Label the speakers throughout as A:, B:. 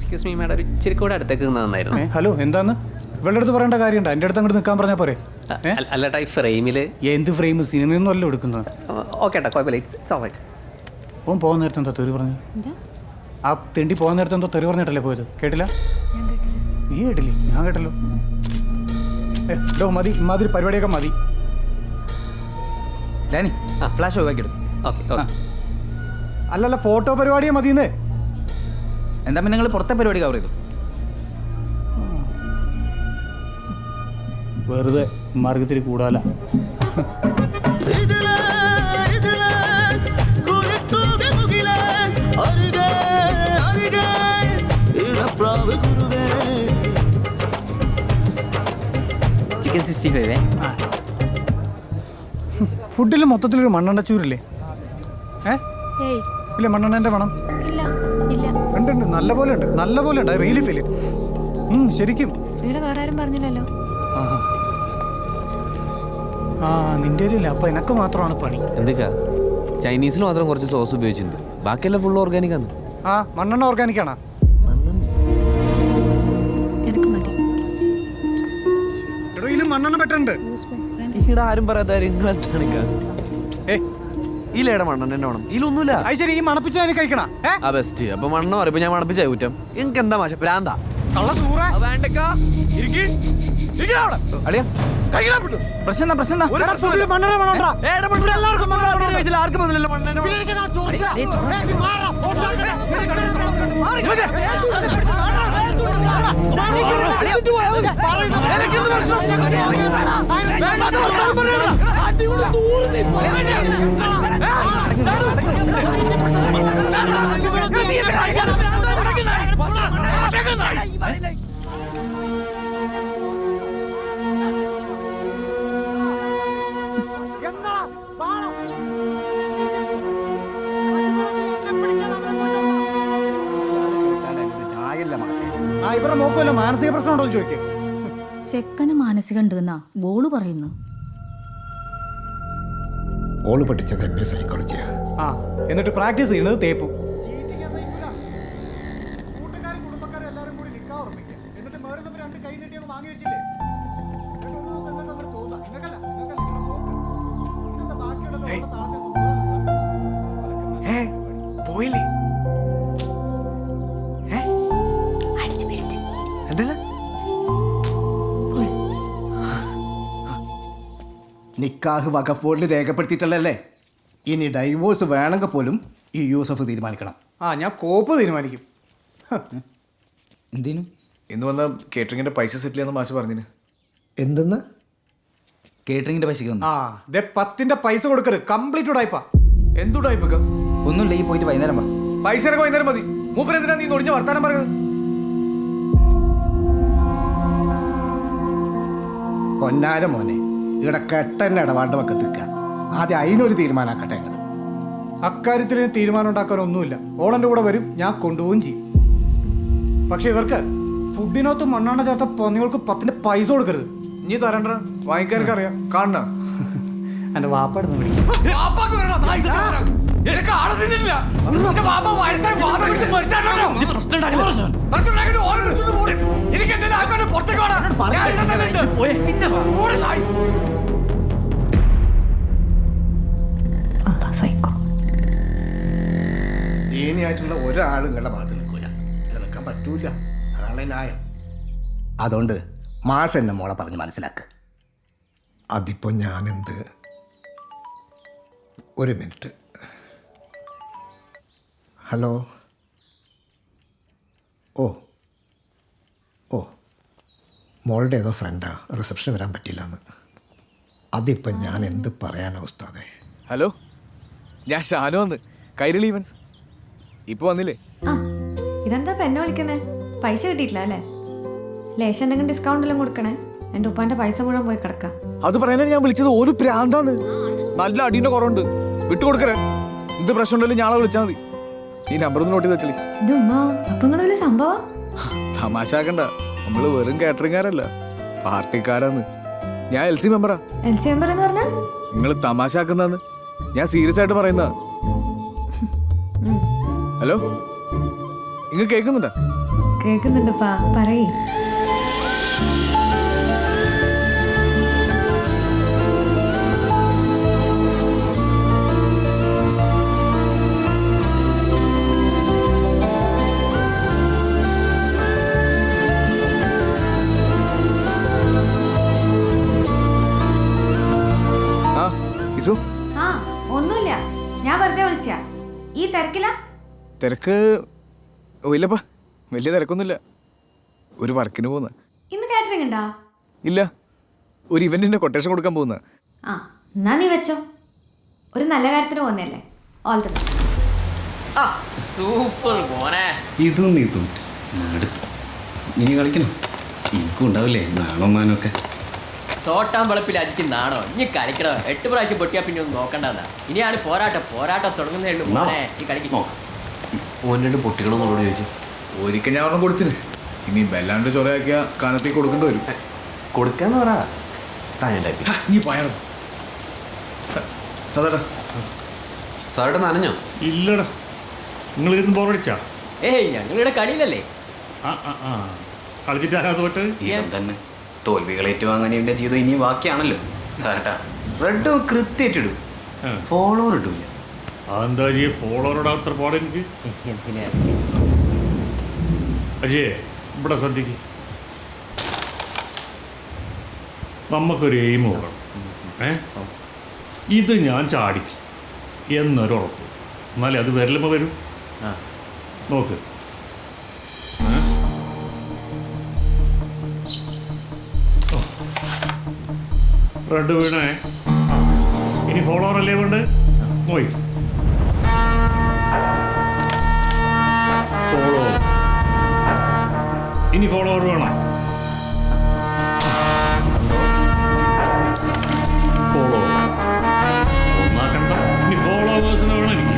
A: Excuse me madam, ഒരു ഇച്ചിരി കൂടെ അടുത്തേക്ക് നന്നായിരുന്നു.
B: ഹലോ, എന്താന്ന് ഇവളുടെ അടുത്ത് പറയേണ്ട കാര്യമുണ്ട്? എൻ്റെ അടുത്ത് അങ്ങോട്ട് നിൽക്കാൻ പറഞ്ഞാൽ പോരെ?
A: അല്ലട്ടാ, ഈ ഫ്രെയിമിൽ
B: എന്ത് ഫ്രെയിം? സിനിമയൊന്നും അല്ല എടുക്കുന്നത്.
A: ഓക്കെ ഏട്ടാ, കുഴപ്പമില്ല, ഇറ്റ്സ് ഓൾ റൈറ്റ്.
B: ഓൻ പോകുന്ന നേരത്തെ എന്താ തെറി പറഞ്ഞു? ആ തെണ്ടി പോകുന്ന നേരത്തെ എന്തോ തെറി പറഞ്ഞിട്ടല്ലേ പോയത്? കേട്ടില്ല? നീ കേട്ടില്ലേ? ഞാൻ കേട്ടല്ലോ. ഡോ മതി, ഇമാതിരി പരിപാടിയൊക്കെ മതി.
C: ഡാനി, ഫ്ലാഷ് ഒഴിവാക്കി എടുത്തു.
A: Okay okay.
B: അല്ലല്ല, ഫോട്ടോ പരിപാടിയെ മതിയെന്നേ.
C: എന്താ പിന്നെ നിങ്ങൾ പുറത്തെ പരിപാടി കവർ ചെയ്തു?
B: വെറുതെ മാർഗത്തിരി കൂടാല.
C: ചിക്കൻ 65.
B: ഫുഡിൽ മൊത്തത്തിലൊരു മണ്ണെണ്ണ ചൂരില്ലേ? ഇല്ല, മണ്ണെണ്ണൻ്റെ മണം ഉണ്ട്. നല്ല പോലെ ഉണ്ട്, നല്ല പോലെ ഉണ്ട്. റിയലി ഫീൽ ശരിക്കും.
D: വേറെ ആരും പറഞ്ഞില്ലല്ലോ.
B: ആ, നിന്റെ ഇല്ല. അപ്പൊ എനക്ക് മാത്രമാണ് പണി.
E: എന്തൊക്കെയാ ചൈനീസിൽ മാത്രം കുറച്ച് സോസ് ഉപയോഗിച്ചിട്ടുണ്ട്, ബാക്കിയെല്ലാം ഫുൾ ഓർഗാനിക് ആണ്.
B: ആ, മണ്ണെണ്ണ ഓർഗാനിക് ആണോ?
D: എനിക്ക് മതി.
B: ഇതിലും മണ്ണെണ്ണ പെട്ടുണ്ട്.
E: ഇവിടെ ആരും പറയാത്ത ഇതിലേടെ മണ്ണെണ്ണ എന്നെ വേണം, ഇതിലൊന്നുമില്ല.
B: അത് ശരി, ഈ മണപ്പിച്ച കഴിക്കണ
E: ആ ബെസ്റ്റ്. അപ്പൊ മണ്ണെണ്ണ പറയുമ്പോ ഞാൻ മണപ്പിച്ച കുറ്റം. എനിക്ക് എന്താ മാഷ പ്രാന്താ?
C: പ്രശ്നം പ്രശ്നം
B: ഇവരുടെ നോക്കുമല്ലോ, മാനസിക പ്രശ്നം ഉണ്ടോ എന്ന് ചോദിക്കും.
F: ചെക്കന് മാനസിക ഉണ്ടെന്നാ ബോള് പറയുന്നു.
G: ഓള് പഠിച്ചത് MA സൈക്കോളജിയാ.
B: ആ, എന്നിട്ട് പ്രാക്ടീസ് ചെയ്യുന്നത് തേപ്പും.
E: പോയില്ലേ?
G: നിക്കാഹ് വഖഫ് രേഖപ്പെടുത്തിയിട്ടല്ലേ? ഇനി ഡൈവോഴ്സ് വേണമെങ്കിൽ പോലും ഈ യൂസഫ് തീരുമാനിക്കണം.
B: ആ, ഞാൻ കോപ്പ് തീരുമാനിക്കും.
C: എന്തേനും
H: ഇന്ന് വന്ന കേറ്ററിങ്ങിന്റെ പൈസ സെറ്റിൽ ചെയ്യാന്ന് മാഷ് പറഞ്ഞിന്.
G: എന്തെന്ന്?
C: കേറ്ററിംഗിന്റെ പൈസക്ക് വന്നു.
B: ആ, 10ന്റെ പൈസ കൊടുക്കരുത്. കംപ്ലീറ്റ് ഉടായിപ്പാ.
H: എന്തുടായിപ്പോ?
C: ഒന്നുമില്ല, ഈ പോയിട്ട് വൈകുന്നേരം വാ.
H: പൈസ വൈകുന്നേരം മതി. മൂപ്പര് എന്തിനാ നീ ഒടിഞ്ഞ വർത്താനം പറയുന്നത്?
G: പൊന്നാര മോനെ, ഇവിടെ കെട്ടന്നെ ഇടപാണ്ട് വക്കത്തിക്ക. ആദ്യം അതിനൊരു തീരുമാനമാക്കട്ടെ ഞങ്ങൾ.
B: അക്കാര്യത്തിൽ തീരുമാനം ഉണ്ടാക്കാനൊന്നുമില്ല. ഓളൻ്റെ കൂടെ വരും, ഞാൻ കൊണ്ടുപോവുകയും ചെയ്യും. പക്ഷെ ഇവർക്ക് ഫുഡിനകത്ത് മണ്ണെണ്ണ ചേർത്ത പന്നികൾക്ക് 10ന്റെ പൈസ കൊടുക്കരുത്.
H: ഇനി തരണ്ട, വാങ്ങിക്കാനൊക്കെ അറിയാം. കാണണ
B: എൻ്റെ വാപ്പടുത്ത് വിളിക്കും.
G: ദീനിയായിട്ടുള്ള ഒരാളും നിങ്ങളുടെ ഭാഗത്ത് നിൽക്കൂല. ഇവിടെ നിൽക്കാൻ പറ്റൂല. അതാണ് ന്യായം. അതുകൊണ്ട് മാഷ് എന്നെ മോളെ പറഞ്ഞ് മനസ്സിലാക്ക്.
I: അതിപ്പോൾ ഞാനെന്ത്? ഒരു മിനിറ്റ്. ഹലോ. ഓ ഓ മോളുടെ ഏതോ ഫ്രണ്ടാ റിസപ്ഷൻ വരാൻ പറ്റില്ല എന്ന്. അതിപ്പോൾ ഞാൻ എന്ത് പറയാനാ ഉസ്താദേ?
H: ഹലോ, ഞാൻ ഷാനു വന്ന് കൈരളി ഈവൻസ്. ഇപ്പൊ വന്നില്ലേ?
D: ആ, ഇതെന്താ എന്നെ വിളിക്കുന്നേ? പൈസ കിട്ടിയിട്ടില്ല അല്ലേ? ലേശം എന്തെങ്കിലും ഡിസ്കൗണ്ട് എല്ലാം കൊടുക്കണേ. എൻ്റെ ഉപ്പാന്റെ പൈസ മുഴുവൻ പോയി കിടക്കാം.
H: അത് പറയാനാണ് ഞാൻ വിളിച്ചത്. ഒരു പ്രാന്താന്ന്. നല്ല അടീന്റെ കുറവുണ്ട്, വിട്ടുകൊടുക്കറേ. എന്ത് പ്രശ്നം ഉണ്ടല്ലോ ഞാളെ വിളിച്ചാൽ മതി. ഈ നമ്പർ ഒന്ന് നോട്ട് ചെയ്ത് വെച്ചേ.
D: എൻ്റെ ഉമ്മ, അപ്പൊ നിങ്ങൾ വലിയ സംഭവം.
H: തമാശാക്കണ്ട, നമ്മള് വെറും കാറ്ററിംഗാരല്ല, പാർട്ടിക്കാരാന്ന്. ഞാൻ LC മെമ്പറാ.
D: LC മെമ്പർ എന്ന് പറഞ്ഞാ?
H: നിങ്ങൾ തമാശാക്കുന്നാന്ന്, ഞാൻ സീരിയസ് ആയിട്ട് പറയുന്ന. ഹലോ, ഇങ്ങ് കേൾക്കുന്നുണ്ടാ?
D: കേൾക്കുന്നുണ്ടപ്പാ, പറയേ.
H: ആ ഇസു
D: ആ ഒന്നുമില്ല, ഞാൻ വെറുതെ വിളിച്ച. ഈ തിരക്കില?
H: തിരക്ക് ഓ ഇല്ലപ്പാ, വലിയ തിരക്കൊന്നുമില്ല. ഒരു വർക്കിന് പോകുന്ന.
D: ഇന്ന് കാറ്ററിംഗ് ഉണ്ടാ?
H: ഇല്ല, ഒരു ഇവന്റിന്റെ കൊട്ടേഷൻ കൊടുക്കാൻ പോകുന്ന.
D: ആ എന്നാ നീ വെച്ചോ, ഒരു നല്ല കാര്യത്തിന് പോകുന്നല്ലേ. All the best.
E: സൂപ്പർ മോനെ.
J: ഇതും നീ തോറ്റു അടുത്ത് ഇനി കളിക്കണം. എനിക്കും ഉണ്ടാവില്ലേ നാണോമാനൊക്കെ.
C: തോട്ടാൻ വെളുപ്പിൽ അജിക്ക് നാണോ? ഇനി കളിക്കണോ? 8 പ്രാവശ്യം പൊട്ടിയാ പിന്നെ ഒന്നും നോക്കണ്ടെന്നാ. ഇനിയാണ് പോരാട്ടം തുടങ്ങുന്നേ ഉള്ളൂ മോനെ. ഈ കളിക്ക്
E: ഓൻ രണ്ട് പൊട്ടിക്കണമെന്നോട് ചോദിച്ചു.
H: ഒരിക്കൽ ഞാൻ ഒരെണ്ണം കൊടുത്തിന്. ഇനി ബെല്ലാണ്ട് ചൊറയാക്കിയ കാനത്തേക്ക് കൊടുക്കേണ്ടി വരും.
E: കൊടുക്കാന്ന് പറ. താനുണ്ടാക്കി
H: നീ പോയാലോ സദാ
E: സാറിട്ട് നനഞ്ഞോ?
J: ഇല്ലടാ, നിങ്ങളിരുന്ന് ബോറടിച്ചാ?
C: ഏയ് ഞങ്ങളിവിടെ കളിയിലല്ലേ.
J: കളിച്ചിട്ട് ആരാ തോറ്റ്?
E: ഇവൻ തന്നെ തോൽവികൾ ഏറ്റുവാങ്ങാൻ എൻ്റെ ജീവിതം ഇനി ബാക്കിയാണല്ലോ സാറേട്ടാ. റെഡ് കൃത്യമായിട്ടിടും, ഫോളോവർ ഇടൂല.
J: അതെന്താ അജയ് ഫോളോവറുടെ അത്ര പാട് എനിക്ക്?
C: എന്തിനാ?
J: അജയ് ഇവിടെ ശ്രദ്ധിക്ക്, നമുക്കൊരു എയിം വേണം. ഇത് ഞാൻ ചാടിക്കും എന്നൊരു ഉറപ്പ്, എന്നാലേ അത് വരലുമ്പോൾ വരും. നോക്ക്, റെഡ് വീണേ. ഇനി ഫോളോവർ അല്ലേ വേണ്ട? നോയിക്കും ഫോളോ. ഇനി ഫോളോവർ വേണം. ഫോളോ ഒന്നാക്കണ്ട, ഇനി ഫോളോവേഴ്സിന് വേണം എനിക്ക്.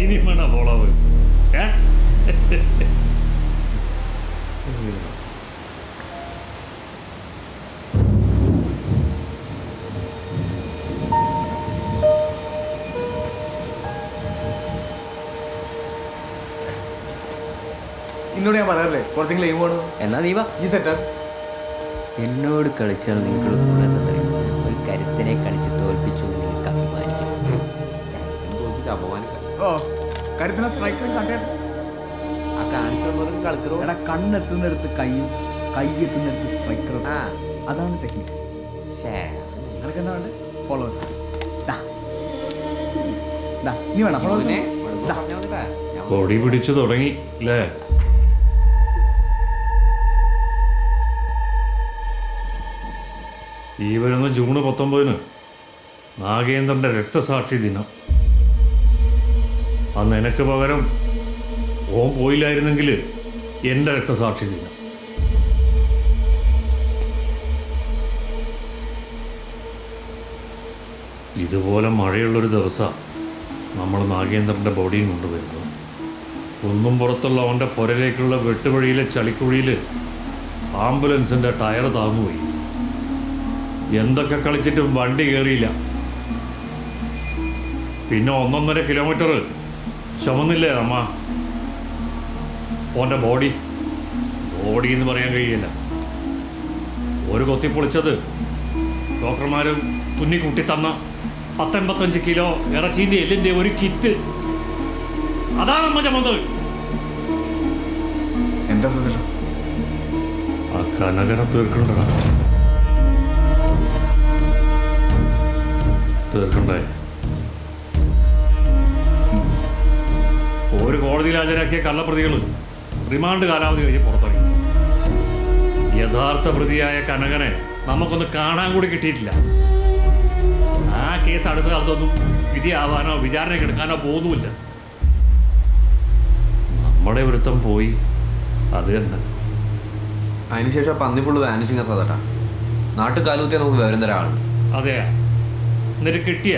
J: ഇനി വേണം ഫോളോവേഴ്സ്.
H: എന്നോട് ഞാൻ പറയാറില്ലേ കുറച്ചെങ്കിലും എയിം വേണം.
C: എന്നാ നീ വാ.
H: ഈ സെറ്റാ
C: എന്നോട് കളിച്ചാൽ നിങ്ങൾ ഗുണത്തറിയും. ഒരു കരുത്തിനെ കളിച്ച് തോൽപ്പിച്ചു നിങ്ങൾക്ക് അഭിമാനിക്കും.
E: അപമാനിക്കാം.
H: ഓ കരുത്തിന സ്ട്രൈക്കറും കാട്ടിയാൽ
E: ആ കാണിച്ചോർക്ക് കളിക്കറോ?
C: എടാ കണ്ണെത്തുന്നിടത്ത് കൈയും, കൈ എത്തുന്നിടത്ത് സ്ട്രൈക്കറും. അതാണ് ടെക്നിക്ക്. നിങ്ങൾക്ക് എന്താ വേണ്ടത്? ഫോളോവേഴ്സ്. ഇനി വേണം ഫോളോവേഴ്സ്.
J: കൊടി പിടിച്ചു തുടങ്ങി അല്ലേ? ഈ വരുന്ന ജൂൺ 19 നാഗേന്ദ്രൻ്റെ രക്തസാക്ഷി ദിനം. അന്ന് എനിക്ക് പകരം ഓൻ പോയില്ലായിരുന്നെങ്കിൽ എൻ്റെ രക്തസാക്ഷി ദിനം. ഇതുപോലെ മഴയുള്ളൊരു ദിവസമാണ് നമ്മൾ നാഗേന്ദ്രൻ്റെ ബോഡിയും കൊണ്ടുവരുന്നത്. ഒന്നും പുറത്തുള്ള അവൻ്റെ പുരയിലേക്കുള്ള വെട്ടുവഴിയിലെ ചളിക്കുഴിയിൽ ആംബുലൻസിൻ്റെ ടയർ താങ്ങുപോയി. എന്തൊക്കെ കളിച്ചിട്ടും വണ്ടി കയറിയില്ല. പിന്നെ 1.5 കിലോമീറ്റർ ചുമന്നില്ലേ അമ്മ ഓൻ്റെ ബോഡി എന്ന് പറയാൻ കഴിയില്ല. ഒരു കൊത്തിപ്പൊളിച്ചത് ഡോക്ടർമാർ തുന്നിക്കൂട്ടി തന്ന 85 കിലോ ഇറച്ചീൻ്റെ എല്ലിൻ്റെ ഒരു കിറ്റ്. അതാണ് അമ്മ ചുമന്നത്.
H: എന്താ സുഖം?
J: ആ കനകനെ തീർക്കണ്ടടാ, തീർക്കണ്ടേ? ഒരു കോടതിയിൽ ഹാജരാക്കിയ കള്ളപ്രതികൾ റിമാൻഡ് കാലാവധി കഴിഞ്ഞ് പുറത്തിറങ്ങി. യഥാർത്ഥ പ്രതിയായ കനകനെ നമുക്കൊന്ന് കാണാൻ കൂടി കിട്ടിയിട്ടില്ല. ആ കേസ് അടുത്ത കാലത്തൊന്നും വിധിയാവാനോ വിചാരണയ്ക്ക് എടുക്കാനോ പോകുന്നുമില്ല. നമ്മുടെ വൃത്തം പോയി, അത് തന്നെ.
E: അതിനുശേഷം പന്നി ഫുള്ള് വാനിഷിങ് സാധാട്ടാ. നാട്ടിൽ കാലൂത്തിയാൽ നമുക്ക് വിവരം തരാൻ ആളുണ്ട്.
J: അതെയാ? എന്നിട്ട് കിട്ടിയ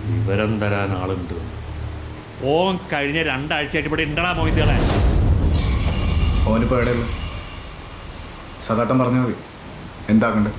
J: വിവരം തരാൻ ആളുണ്ട്. ഓൻ കഴിഞ്ഞ 2 ആഴ്ചയായിട്ട് ഇവിടെ ഉണ്ടടാ മോഹിതകളെ.
H: ഓനിപ്പോൾ എവിടെയുള്ളു? സദാട്ടം പറഞ്ഞാൽ മതി എന്താക്കണ്ട്